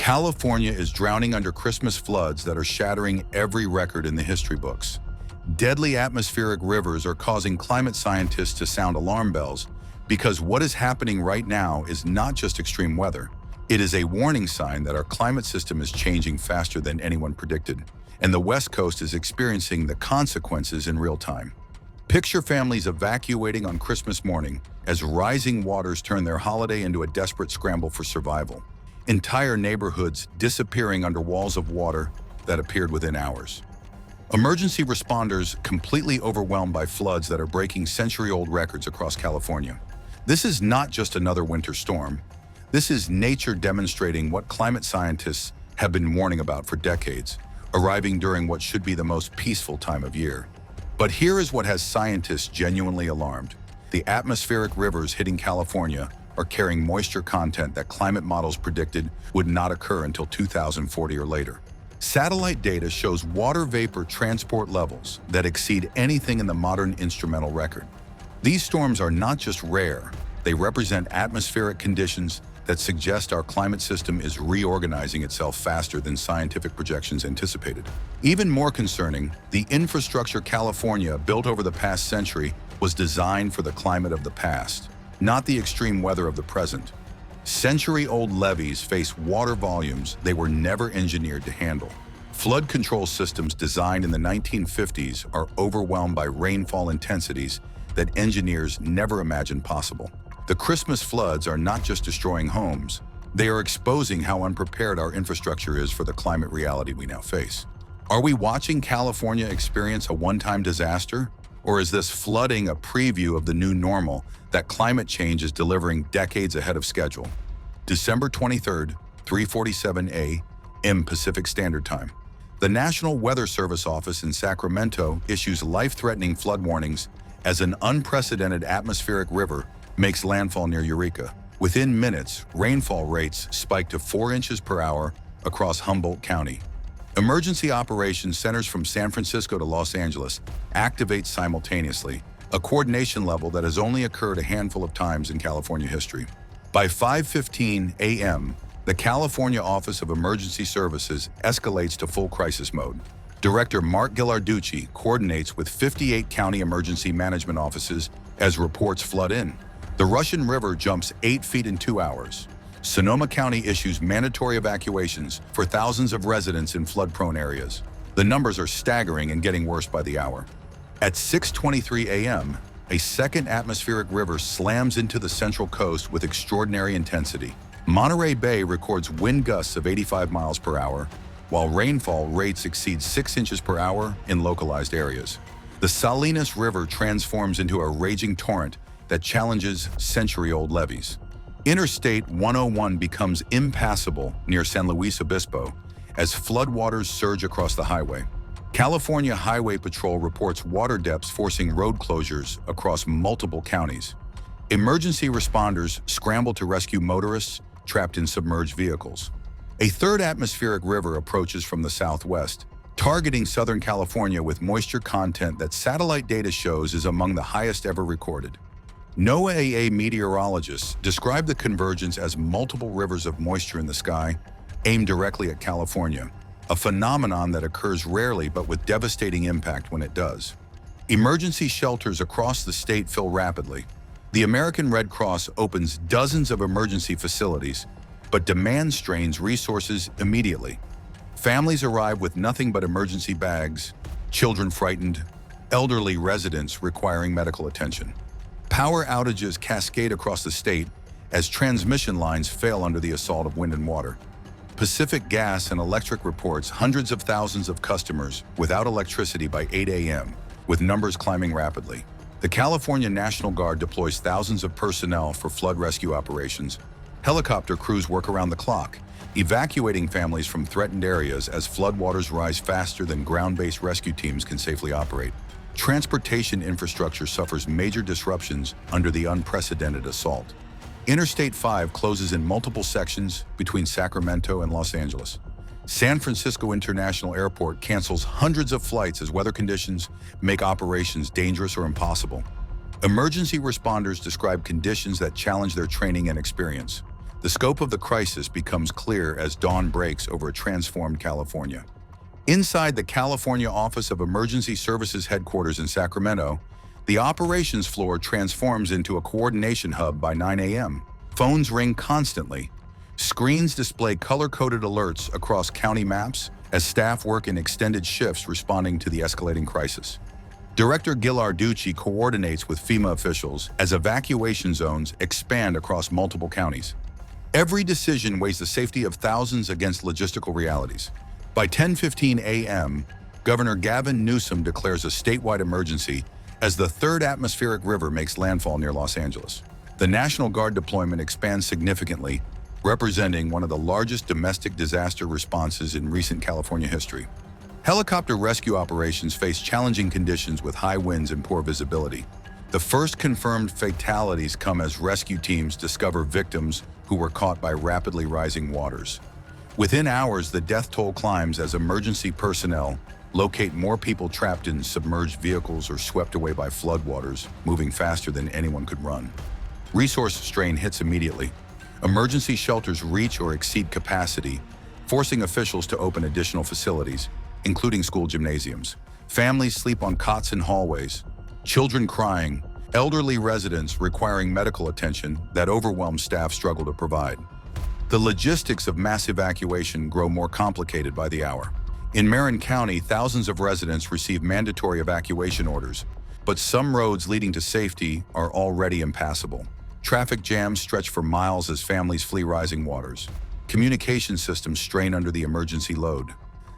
California is drowning under Christmas floods that are shattering every record in the history books. Deadly atmospheric rivers are causing climate scientists to sound alarm bells because what is happening right now is not just extreme weather. It is a warning sign that our climate system is changing faster than anyone predicted, and the West Coast is experiencing the consequences in real time. Picture families evacuating on Christmas morning as rising waters turn their holiday into a desperate scramble for survival. Entire neighborhoods disappearing under walls of water that appeared within hours. Emergency responders completely overwhelmed by floods that are breaking century-old records across California. This is not just another winter storm. This is nature demonstrating what climate scientists have been warning about for decades, arriving during what should be the most peaceful time of year. But here is what has scientists genuinely alarmed. The atmospheric rivers hitting California are carrying moisture content that climate models predicted would not occur until 2040 or later. Satellite data shows water vapor transport levels that exceed anything in the modern instrumental record. These storms are not just rare, they represent atmospheric conditions that suggest our climate system is reorganizing itself faster than scientific projections anticipated. Even more concerning, the infrastructure California built over the past century was designed for the climate of the past, not the extreme weather of the present. Century-old levees face water volumes they were never engineered to handle. Flood control systems designed in the 1950s are overwhelmed by rainfall intensities that engineers never imagined possible. The Christmas floods are not just destroying homes, they are exposing how unprepared our infrastructure is for the climate reality we now face. Are we watching California experience a one-time disaster? Or is this flooding a preview of the new normal that climate change is delivering decades ahead of schedule? December 23rd, 3:47 a.m. Pacific Standard Time. The National Weather Service office in Sacramento issues life-threatening flood warnings as an unprecedented atmospheric river makes landfall near Eureka. Within minutes, rainfall rates spiked to 4 inches per hour across Humboldt County. Emergency operations centers from San Francisco to Los Angeles activate simultaneously, a coordination level that has only occurred a handful of times in California history. By 5:15 a.m., the California Office of Emergency Services escalates to full crisis mode. Director Mark Ghilarducci coordinates with 58 county emergency management offices as reports flood in. The Russian River jumps 8 feet in 2 hours. Sonoma County issues mandatory evacuations for thousands of residents in flood-prone areas. The numbers are staggering and getting worse by the hour. At 6:23 a.m., a second atmospheric river slams into the Central Coast with extraordinary intensity. Monterey Bay records wind gusts of 85 miles per hour, while rainfall rates exceed 6 inches per hour in localized areas. The Salinas River transforms into a raging torrent that challenges century-old levees. Interstate 101 becomes impassable near San Luis Obispo as floodwaters surge across the highway. California Highway Patrol reports water depths forcing road closures across multiple counties. Emergency responders scramble to rescue motorists trapped in submerged vehicles. A third atmospheric river approaches from the southwest, targeting Southern California with moisture content that satellite data shows is among the highest ever recorded. NOAA meteorologists describe the convergence as multiple rivers of moisture in the sky aimed directly at California, a phenomenon that occurs rarely but with devastating impact when it does. Emergency shelters across the state fill rapidly. The American Red Cross opens dozens of emergency facilities, but demand strains resources immediately. Families arrive with nothing but emergency bags, children frightened, elderly residents requiring medical attention. Power outages cascade across the state as transmission lines fail under the assault of wind and water. Pacific Gas and Electric reports hundreds of thousands of customers without electricity by 8 a.m., with numbers climbing rapidly. The California National Guard deploys thousands of personnel for flood rescue operations. Helicopter crews work around the clock, evacuating families from threatened areas as floodwaters rise faster than ground-based rescue teams can safely operate. Transportation infrastructure suffers major disruptions under the unprecedented assault. Interstate 5 closes in multiple sections between Sacramento and Los Angeles. San Francisco International Airport cancels hundreds of flights as weather conditions make operations dangerous or impossible. Emergency responders describe conditions that challenge their training and experience. The scope of the crisis becomes clear as dawn breaks over a transformed California. Inside the California Office of Emergency Services headquarters in Sacramento, the operations floor transforms into a coordination hub by 9 a.m. Phones ring constantly. Screens display color-coded alerts across county maps as staff work in extended shifts responding to the escalating crisis. Director Ghilarducci coordinates with FEMA officials as evacuation zones expand across multiple counties. Every decision weighs the safety of thousands against logistical realities. By 10:15 a.m., Governor Gavin Newsom declares a statewide emergency as the third atmospheric river makes landfall near Los Angeles. The National Guard deployment expands significantly, representing one of the largest domestic disaster responses in recent California history. Helicopter rescue operations face challenging conditions with high winds and poor visibility. The first confirmed fatalities come as rescue teams discover victims who were caught by rapidly rising waters. Within hours, the death toll climbs as emergency personnel locate more people trapped in submerged vehicles or swept away by floodwaters, moving faster than anyone could run. Resource strain hits immediately. Emergency shelters reach or exceed capacity, forcing officials to open additional facilities, including school gymnasiums. Families sleep on cots in hallways, children crying, elderly residents requiring medical attention that overwhelmed staff struggle to provide. The logistics of mass evacuation grow more complicated by the hour. In Marin County, thousands of residents receive mandatory evacuation orders, but some roads leading to safety are already impassable. Traffic jams stretch for miles as families flee rising waters. Communication systems strain under the emergency load.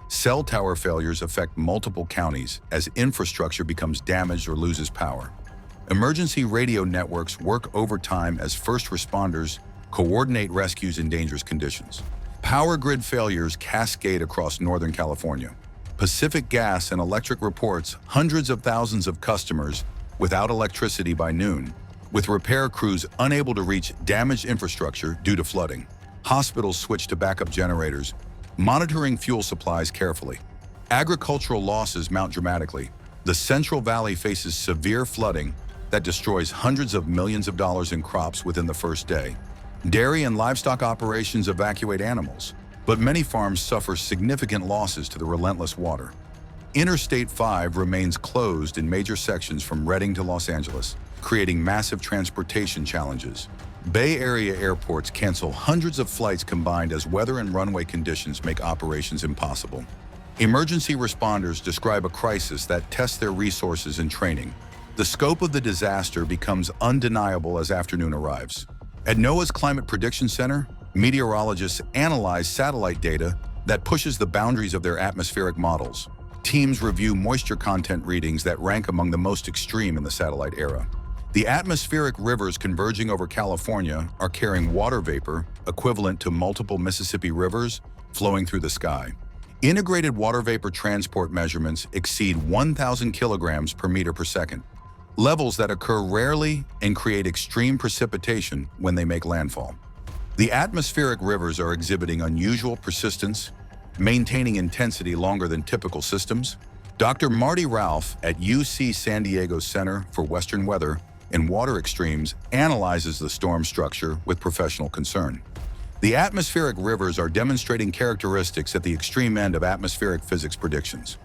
Cell tower failures affect multiple counties as infrastructure becomes damaged or loses power. Emergency radio networks work overtime as first responders coordinate rescues in dangerous conditions. Power grid failures cascade across Northern California. Pacific Gas and Electric reports hundreds of thousands of customers without electricity by noon, with repair crews unable to reach damaged infrastructure due to flooding. Hospitals switch to backup generators, monitoring fuel supplies carefully. Agricultural losses mount dramatically. The Central Valley faces severe flooding that destroys hundreds of millions of dollars in crops within the first day. Dairy and livestock operations evacuate animals, but many farms suffer significant losses to the relentless water. Interstate 5 remains closed in major sections from Redding to Los Angeles, creating massive transportation challenges. Bay Area airports cancel hundreds of flights combined as weather and runway conditions make operations impossible. Emergency responders describe a crisis that tests their resources and training. The scope of the disaster becomes undeniable as afternoon arrives. At NOAA's Climate Prediction Center, meteorologists analyze satellite data that pushes the boundaries of their atmospheric models. Teams review moisture content readings that rank among the most extreme in the satellite era. The atmospheric rivers converging over California are carrying water vapor equivalent to multiple Mississippi rivers flowing through the sky. Integrated water vapor transport measurements exceed 1,000 kilograms per meter per second, levels that occur rarely and create extreme precipitation when they make landfall. The atmospheric rivers are exhibiting unusual persistence, maintaining intensity longer than typical systems. Dr. Marty Ralph at UC San Diego Center for Western Weather and Water Extremes analyzes the storm structure with professional concern. The atmospheric rivers are demonstrating characteristics at the extreme end of atmospheric physics predictions.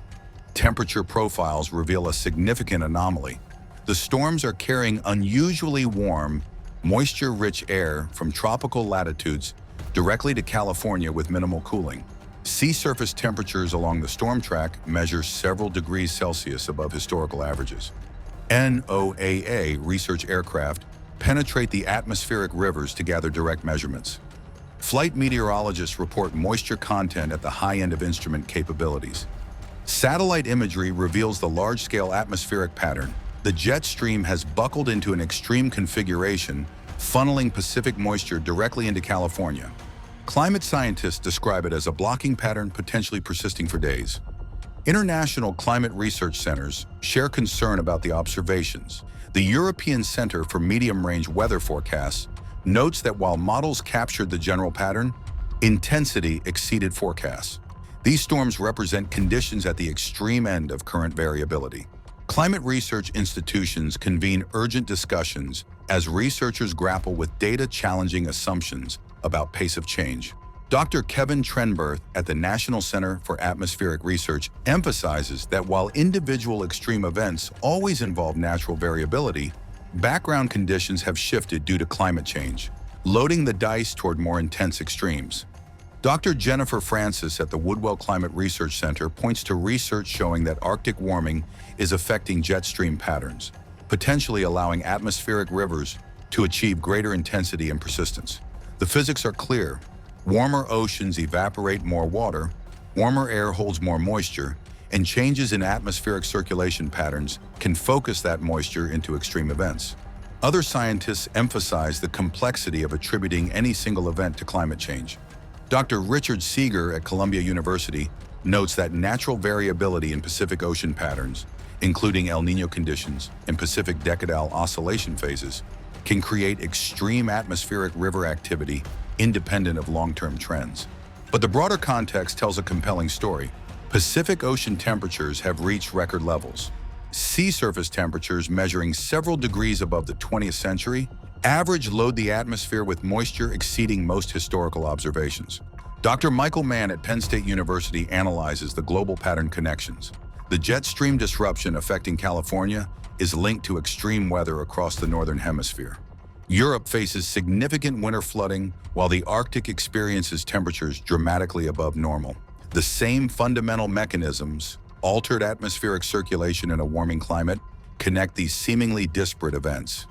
Temperature profiles reveal a significant anomaly. The storms are carrying unusually warm, moisture-rich air from tropical latitudes directly to California with minimal cooling. Sea surface temperatures along the storm track measure several degrees Celsius above historical averages. NOAA research aircraft penetrate the atmospheric rivers to gather direct measurements. Flight meteorologists report moisture content at the high end of instrument capabilities. Satellite imagery reveals the large-scale atmospheric pattern. The jet stream has buckled into an extreme configuration, funneling Pacific moisture directly into California. Climate scientists describe it as a blocking pattern potentially persisting for days. International climate research centers share concern about the observations. The European Center for Medium-Range Weather Forecasts notes that while models captured the general pattern, intensity exceeded forecasts. These storms represent conditions at the extreme end of current variability. Climate research institutions convene urgent discussions as researchers grapple with data challenging assumptions about pace of change. Dr. Kevin Trenberth at the National Center for Atmospheric Research emphasizes that while individual extreme events always involve natural variability, background conditions have shifted due to climate change, loading the dice toward more intense extremes. Dr. Jennifer Francis at the Woodwell Climate Research Center points to research showing that Arctic warming is affecting jet stream patterns, potentially allowing atmospheric rivers to achieve greater intensity and persistence. The physics are clear. Warmer oceans evaporate more water, warmer air holds more moisture, and changes in atmospheric circulation patterns can focus that moisture into extreme events. Other scientists emphasize the complexity of attributing any single event to climate change. Dr. Richard Seeger at Columbia University notes that natural variability in Pacific Ocean patterns, including El Niño conditions and Pacific decadal oscillation phases, can create extreme atmospheric river activity independent of long-term trends. But the broader context tells a compelling story. Pacific Ocean temperatures have reached record levels. Sea surface temperatures measuring several degrees above the 20th century average load the atmosphere with moisture exceeding most historical observations. Dr. Michael Mann at Penn State University analyzes the global pattern connections. The jet stream disruption affecting California is linked to extreme weather across the northern hemisphere. Europe faces significant winter flooding, while the Arctic experiences temperatures dramatically above normal. The same fundamental mechanisms, altered atmospheric circulation in a warming climate, connect these seemingly disparate events.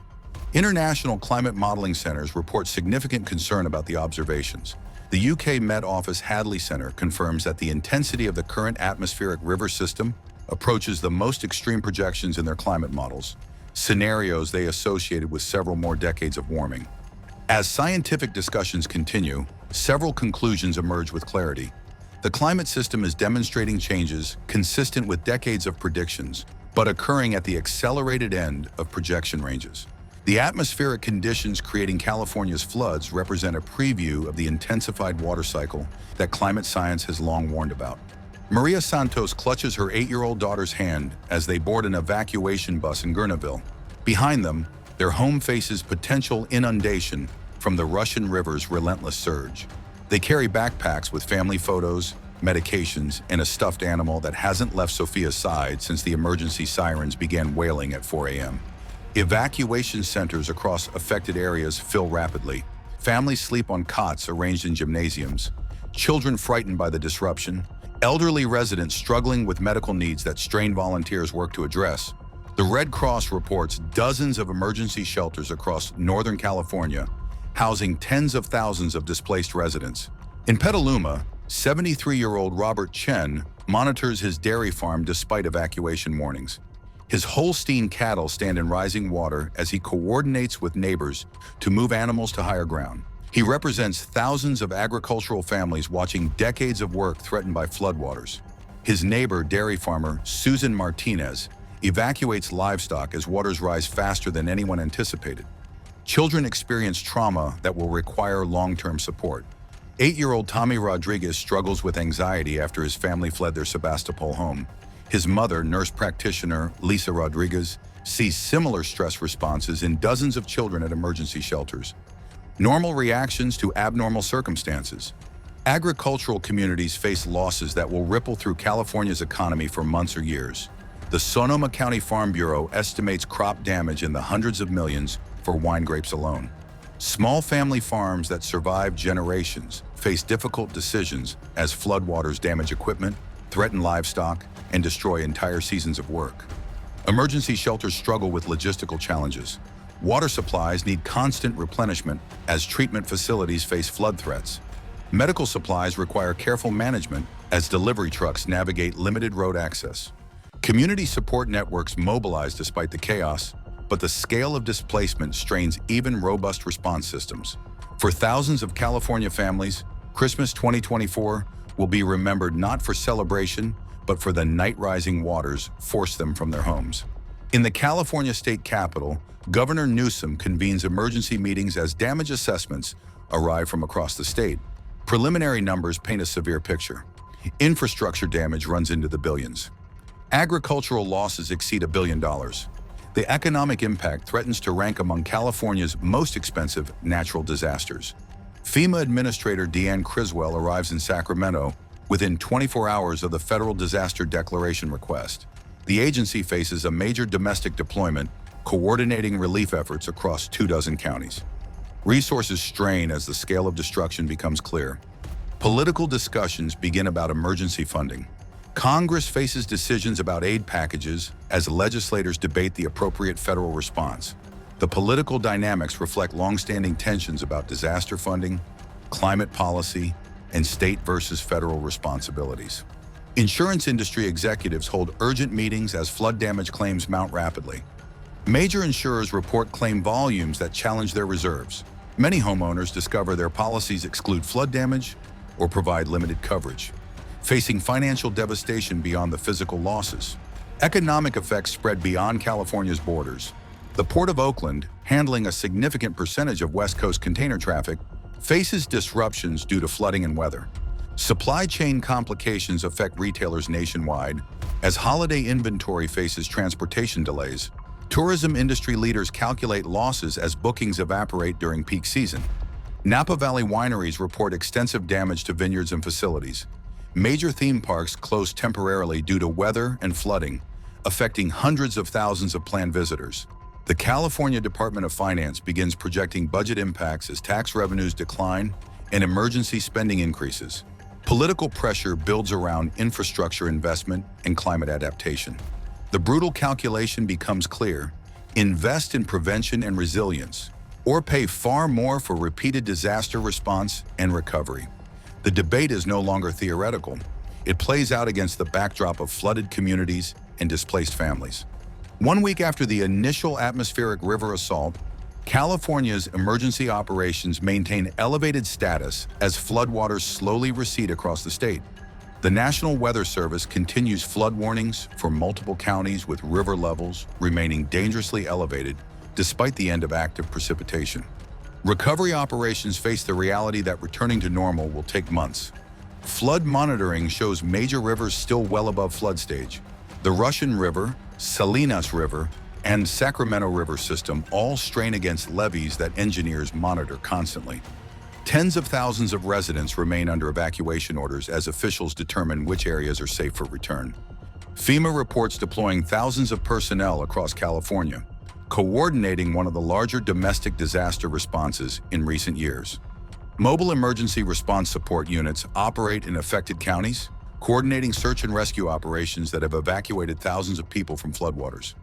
International climate modeling centers report significant concern about the observations. The UK Met Office Hadley Center confirms that the intensity of the current atmospheric river system approaches the most extreme projections in their climate models, scenarios they associated with several more decades of warming. As scientific discussions continue, several conclusions emerge with clarity. The climate system is demonstrating changes consistent with decades of predictions, but occurring at the accelerated end of projection ranges. The atmospheric conditions creating California's floods represent a preview of the intensified water cycle that climate science has long warned about. Maria Santos clutches her 8-year-old daughter's hand as they board an evacuation bus in Gurneville. Behind them, their home faces potential inundation from the Russian River's relentless surge. They carry backpacks with family photos, medications, and a stuffed animal that hasn't left Sophia's side since the emergency sirens began wailing at 4 a.m. Evacuation centers across affected areas fill rapidly. Families sleep on cots arranged in gymnasiums, children frightened by the disruption, elderly residents struggling with medical needs that strained volunteers work to address. The Red Cross reports dozens of emergency shelters across Northern California, housing tens of thousands of displaced residents. In Petaluma, 73-year-old Robert Chen monitors his dairy farm despite evacuation warnings. His Holstein cattle stand in rising water as he coordinates with neighbors to move animals to higher ground. He represents thousands of agricultural families watching decades of work threatened by floodwaters. His neighbor, dairy farmer Susan Martinez, evacuates livestock as waters rise faster than anyone anticipated. Children experience trauma that will require long-term support. 8-year-old Tommy Rodriguez struggles with anxiety after his family fled their Sebastopol home. His mother, nurse practitioner Lisa Rodriguez, sees similar stress responses in dozens of children at emergency shelters. Normal reactions to abnormal circumstances. Agricultural communities face losses that will ripple through California's economy for months or years. The Sonoma County Farm Bureau estimates crop damage in the hundreds of millions for wine grapes alone. Small family farms that survive generations face difficult decisions as floodwaters damage equipment, threaten livestock, and destroy entire seasons of work. Emergency shelters struggle with logistical challenges. Water supplies need constant replenishment as treatment facilities face flood threats. Medical supplies require careful management as delivery trucks navigate limited road access. Community support networks mobilize despite the chaos, but the scale of displacement strains even robust response systems. For thousands of California families, Christmas 2024 will be remembered not for celebration, but for the night-rising waters forced them from their homes. In the California state capitol, Governor Newsom convenes emergency meetings as damage assessments arrive from across the state. Preliminary numbers paint a severe picture. Infrastructure damage runs into the billions. Agricultural losses exceed $1 billion. The economic impact threatens to rank among California's most expensive natural disasters. FEMA Administrator Deanne Criswell arrives in Sacramento within 24 hours of the federal disaster declaration request. The agency faces a major domestic deployment, coordinating relief efforts across 24 counties. Resources strain as the scale of destruction becomes clear. Political discussions begin about emergency funding. Congress faces decisions about aid packages as legislators debate the appropriate federal response. The political dynamics reflect long-standing tensions about disaster funding, climate policy, and state versus federal responsibilities. Insurance industry executives hold urgent meetings as flood damage claims mount rapidly. Major insurers report claim volumes that challenge their reserves. Many homeowners discover their policies exclude flood damage or provide limited coverage, facing financial devastation beyond the physical losses. Economic effects spread beyond California's borders. The Port of Oakland, handling a significant percentage of West Coast container traffic, faces disruptions due to flooding and weather. Supply chain complications affect retailers nationwide as holiday inventory faces transportation delays. Tourism industry leaders calculate losses as bookings evaporate during peak season. Napa Valley wineries report extensive damage to vineyards and facilities. Major theme parks close temporarily due to weather and flooding, affecting hundreds of thousands of planned visitors. The California Department of Finance begins projecting budget impacts as tax revenues decline and emergency spending increases. Political pressure builds around infrastructure investment and climate adaptation. The brutal calculation becomes clear: invest in prevention and resilience, or pay far more for repeated disaster response and recovery. The debate is no longer theoretical. It plays out against the backdrop of flooded communities and displaced families. 1 week after the initial atmospheric river assault, California's emergency operations maintain elevated status as floodwaters slowly recede across the state. The National Weather Service continues flood warnings for multiple counties, with river levels remaining dangerously elevated despite the end of active precipitation. Recovery operations face the reality that returning to normal will take months. Flood monitoring shows major rivers still well above flood stage. The Russian River, Salinas River, and Sacramento River system all strain against levees that engineers monitor constantly. Tens of thousands of residents remain under evacuation orders as officials determine which areas are safe for return. FEMA reports deploying thousands of personnel across California, coordinating one of the larger domestic disaster responses in recent years. Mobile emergency response support units operate in affected counties, coordinating search and rescue operations that have evacuated thousands of people from floodwaters.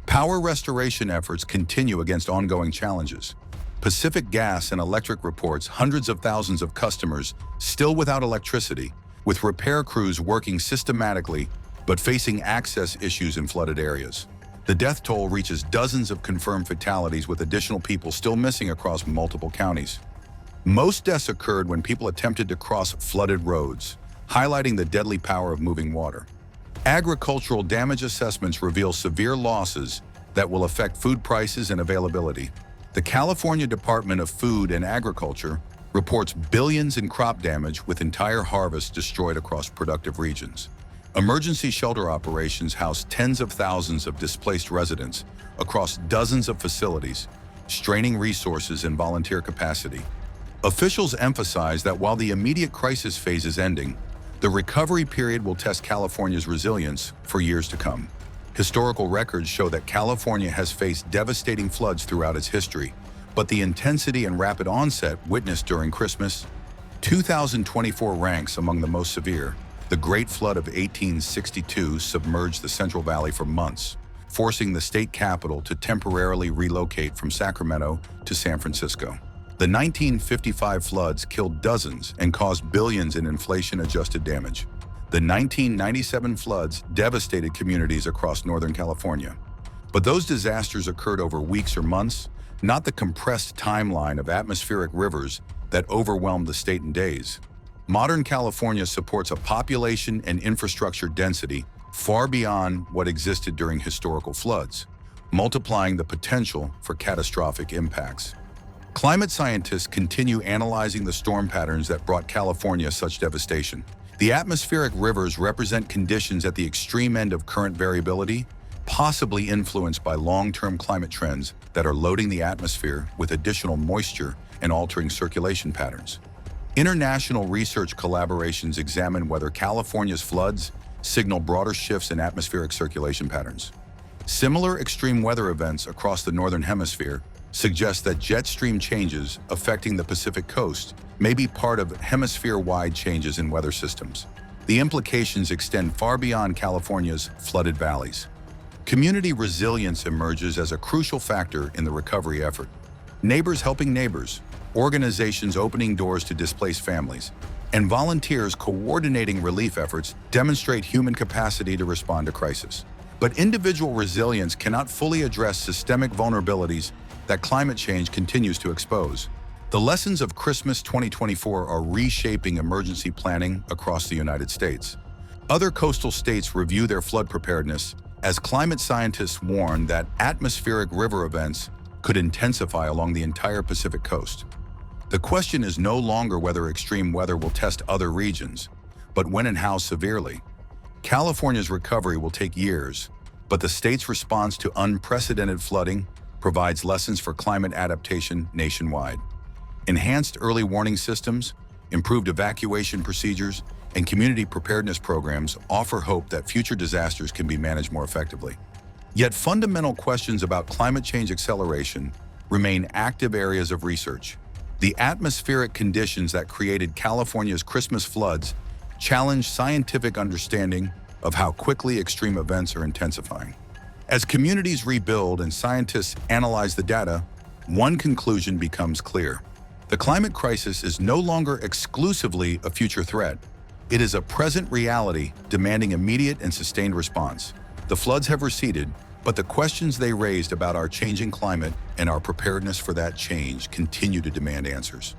Power restoration efforts continue against ongoing challenges. Pacific Gas and Electric reports hundreds of thousands of customers still without electricity, with repair crews working systematically but facing access issues in flooded areas. The death toll reaches dozens of confirmed fatalities, with additional people still missing across multiple counties. Most deaths occurred when people attempted to cross flooded roads, highlighting the deadly power of moving water. Agricultural damage assessments reveal severe losses that will affect food prices and availability. The California Department of Food and Agriculture reports billions in crop damage, with entire harvests destroyed across productive regions. Emergency shelter operations house tens of thousands of displaced residents across dozens of facilities, straining resources and volunteer capacity. Officials emphasize that while the immediate crisis phase is ending, the recovery period will test California's resilience for years to come. Historical records show that California has faced devastating floods throughout its history, but the intensity and rapid onset witnessed during Christmas 2024 ranks among the most severe. The Great Flood of 1862 submerged the Central Valley for months, forcing the state capital to temporarily relocate from Sacramento to San Francisco. The 1955 floods killed dozens and caused billions in inflation-adjusted damage. The 1997 floods devastated communities across Northern California. But those disasters occurred over weeks or months, not the compressed timeline of atmospheric rivers that overwhelmed the state in days. Modern California supports a population and infrastructure density far beyond what existed during historical floods, multiplying the potential for catastrophic impacts. Climate scientists continue analyzing the storm patterns that brought California such devastation. The atmospheric rivers represent conditions at the extreme end of current variability, possibly influenced by long-term climate trends that are loading the atmosphere with additional moisture and altering circulation patterns. International research collaborations examine whether California's floods signal broader shifts in atmospheric circulation patterns. Similar extreme weather events across the Northern Hemisphere suggest that jet stream changes affecting the Pacific coast may be part of hemisphere-wide changes in weather systems. The implications extend far beyond California's flooded valleys. Community resilience emerges as a crucial factor in the recovery effort. Neighbors helping neighbors, organizations opening doors to displaced families, and volunteers coordinating relief efforts demonstrate human capacity to respond to crisis. But individual resilience cannot fully address systemic vulnerabilities that climate change continues to expose. The lessons of Christmas 2024 are reshaping emergency planning across the United States. Other coastal states review their flood preparedness as climate scientists warn that atmospheric river events could intensify along the entire Pacific coast. The question is no longer whether extreme weather will test other regions, but when and how severely. California's recovery will take years, but the state's response to unprecedented flooding provides lessons for climate adaptation nationwide. Enhanced early warning systems, improved evacuation procedures, and community preparedness programs offer hope that future disasters can be managed more effectively. Yet fundamental questions about climate change acceleration remain active areas of research. The atmospheric conditions that created California's Christmas floods challenge scientific understanding of how quickly extreme events are intensifying. As communities rebuild and scientists analyze the data, one conclusion becomes clear. The climate crisis is no longer exclusively a future threat. It is a present reality demanding immediate and sustained response. The floods have receded, but the questions they raised about our changing climate and our preparedness for that change continue to demand answers.